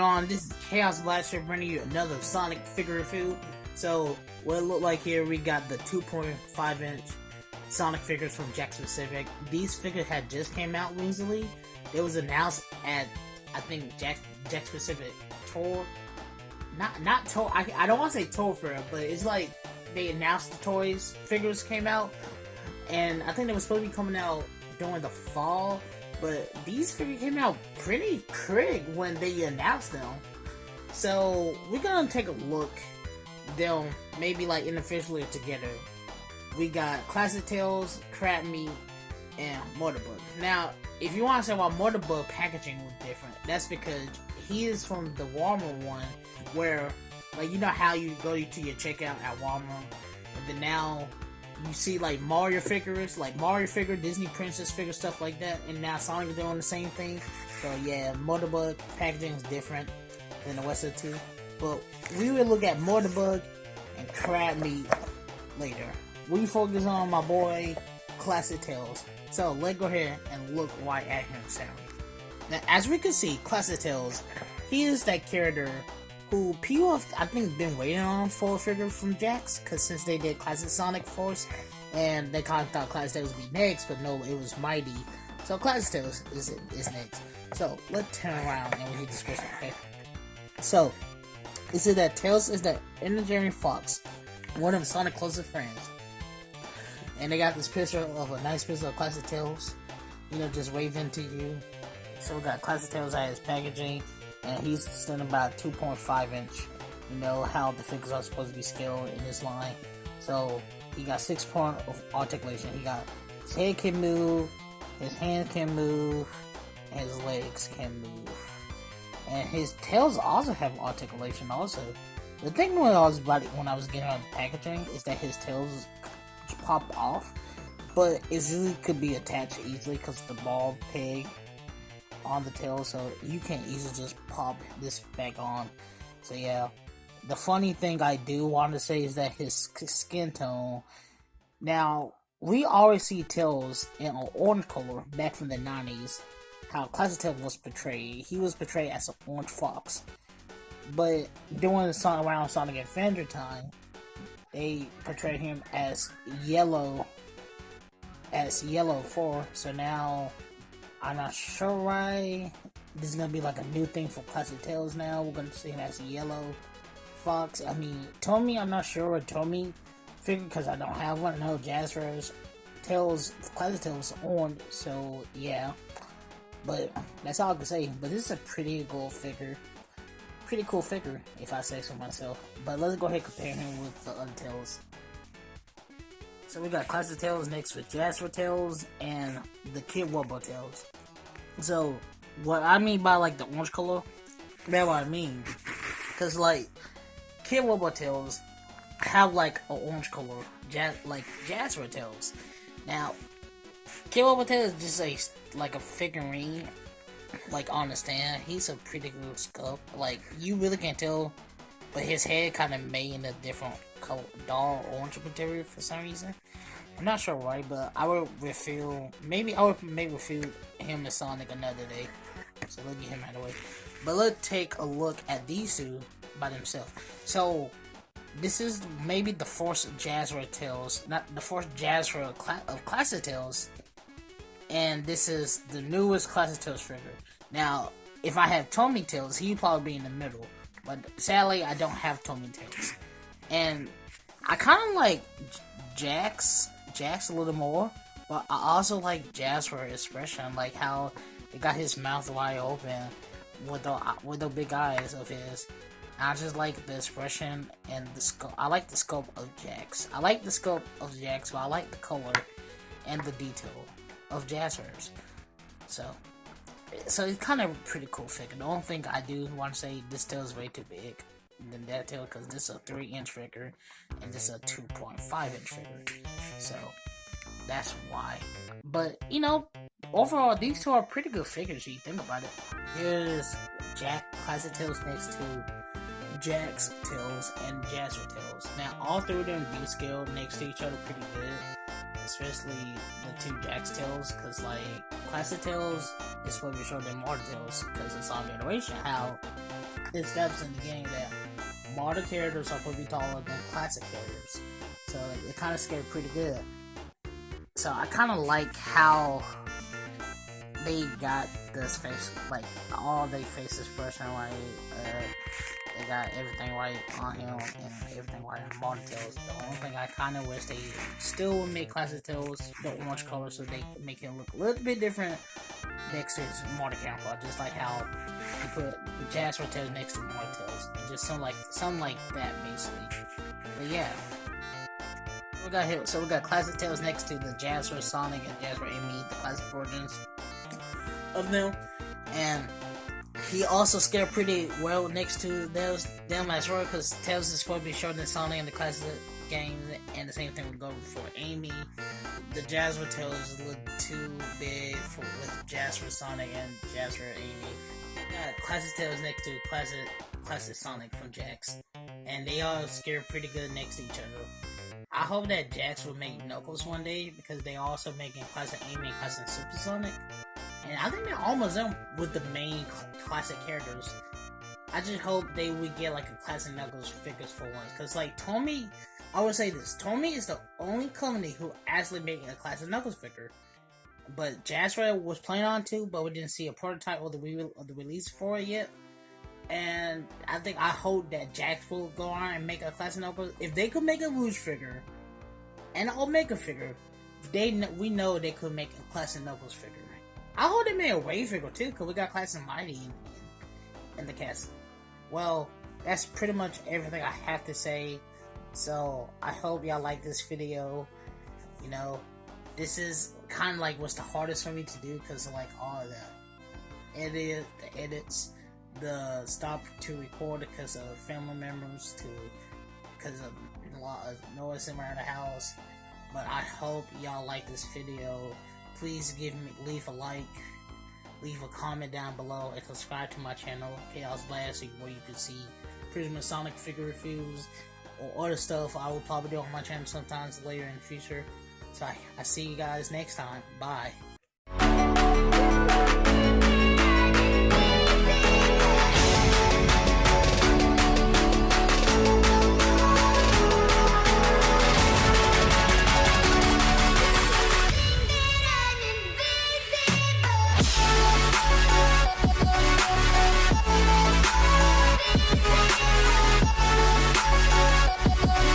on? This is Chaos Blaster bringing you another Sonic figure review. So, what it look like here, we got the 2.5 inch Sonic figures from Jakks Pacific. These figures had just came out recently. It was announced at, I think, Jakks Pacific Tour. Not Tour, I don't want to say Tour Fair, but it's like they announced the toys, figures came out. And I think they were supposed to be coming out during the fall. But these figures came out pretty quick when they announced them. So we're gonna take a look. They'll maybe like unofficially together. We got Classic Tales, Crab Meat, and Motorbug. Now, if you want to say why Motorbug packaging was different, that's because he is from the Walmart one, where like you know how you go to your checkout at Walmart, and then now you see like Mario figures, Disney Princess figures, stuff like that, and now Sonic is doing the same thing. So yeah, Motorbug packaging is different than the rest of the two. But we will look at Motorbug and Crab Meat later. We focus on my boy Classic Tales. So let's go ahead and look right at him, Sammy. Now, as we can see, Classic Tales, he is that character who people have, I think, been waiting on for a figure from Jakks, because since they did Classic Sonic first, and they kind of thought Classic Tales would be next, but no, it was Mighty. So Classic Tales is next. So let's turn around and we hit this question, okay? So, it said that Tails is the engineering fox, one of Sonic's closest friends. And they got this picture of a nice picture of Classic Tales, you know, just waving to you. So we got Classic Tales at his packaging, and he's standing about 2.5 inch. You know how the figures are supposed to be scaled in this line. So he got 6 point of articulation. He got his head can move, his hands can move, and his legs can move. And his tails also have articulation also. The thing when I was getting on the packaging is that his tails pop off, but it really could be attached easily because the ball peg on the tail, so you can easily just pop this back on. So yeah, the funny thing I do want to say is that his skin tone. Now we always see Tails in an orange color back from the 90s. How Classic Tails was portrayed. He was portrayed as an orange fox, but during the song around Sonic Adventure time, they portrayed him as yellow. So now I'm not sure why this is gonna be like a new thing for Classic Tales now. We're gonna see him as a yellow fox. I mean, Tommy, I'm not sure what Tommy figure because I don't have one. No, Jazzra's Tails, Classic Tales orange, so yeah. But that's all I can say. But this is a pretty cool figure. Pretty cool figure, if I say so myself. But let's go ahead and compare him with the other Tails. So we got Classic Tales next with Jasper Tails and the Kid Robo Tails. So what I mean by like the orange color, that's what I mean. Cause like Kid Robo Tails have like an orange color, like Jasper Tails. Now Kid Robo Tails is just like a figurine, like on the stand. He's a pretty good sculpt. Like you really can't tell, but his head kind of made in a different color, dull orange material for some reason. I'm not sure why, but I would refill. Maybe refill him as Sonic another day. So let's get him out of the way. But let's take a look at these two by themselves. So this is maybe the first Jazzra Tales, not the first Jazzra of Classic Tales. And this is the newest Classic Tales figure. Now, if I have Tommy Tails, he'd probably be in the middle. But sadly, I don't have Tommy Tails. And I kind of like Jakks a little more. But I also like Jazz for expression. Like how he got his mouth wide open with the big eyes of his. I just like the expression and the sculpt. I like the sculpt of Jakks. I like the sculpt of Jakks, but I like the color and the detail of Jazzers. So it's kind of a pretty cool figure. The only thing I do want to say, this tail is way too big than that tail, because this is a 3-inch figure and this is a 2.5-inch figure. So that's why. But you know, overall these two are pretty good figures if you think about it. Here's Classic Tales next to Jakks Tales and Jazzra Tales. Now all three of them do scale next to each other pretty good. especially the two Jakks Tales, because like Classic Tales is what we showed them more Tales, because it's on generation how established in the game that modern characters are supposed to be taller than classic characters. So it kind of scared pretty good. So I kind of like how they got this face, like all their face expression right. They got everything right on him and everything right on Modern Tails. The only thing I kind of wish they still would make Classic Tails the orange color so they can make him look a little bit different next to his Modern counterpart, just like how you put the Jasper Tails next to Modern Tails, and just something like that basically. But yeah. We got here, so we got Classic Tails next to the Jasper Sonic and Jasper Amy, the classic versions of them, and he also scared pretty well next to them as well, because Tails is supposed to be shorter than Sonic in the classic games, and the same thing would go for Amy. The Jasper Tails is a little too big with Jasper Sonic and Jasper Amy. We got Classic Tails next to classic Sonic from Jakks, and they all scared pretty good next to each other. I hope that Jakks will make Knuckles one day, because they also making Classic Amy and Classic Super Sonic. And I think they're almost done with the main classic characters. I just hope they would get like a Classic Knuckles figures for once. Because like Tomy, I would say this, Tomy is the only company who actually making a Classic Knuckles figure. But Jasper was planning on to, but we didn't see a prototype or the release for it yet. And I hope that Jakks will go on and make a Classic Knuckles. If they could make a Rouge figure and an Omega figure, we know they could make a Classic Knuckles figure. I hope they made a Ray figure too, because we got Classic Mighty in the cast. Well, that's pretty much everything I have to say. So I hope y'all like this video. You know, this is kind of like what's the hardest for me to do, because like all of the edits, the stop to record because of family members, because of a lot of noise around the house. But I hope y'all like this video. Please leave a like, leave a comment down below, and subscribe to my channel, Chaos Blast, where you can see pretty much Sonic figure reviews or other stuff I will probably do on my channel sometimes later in the future. So I see you guys next time. Bye.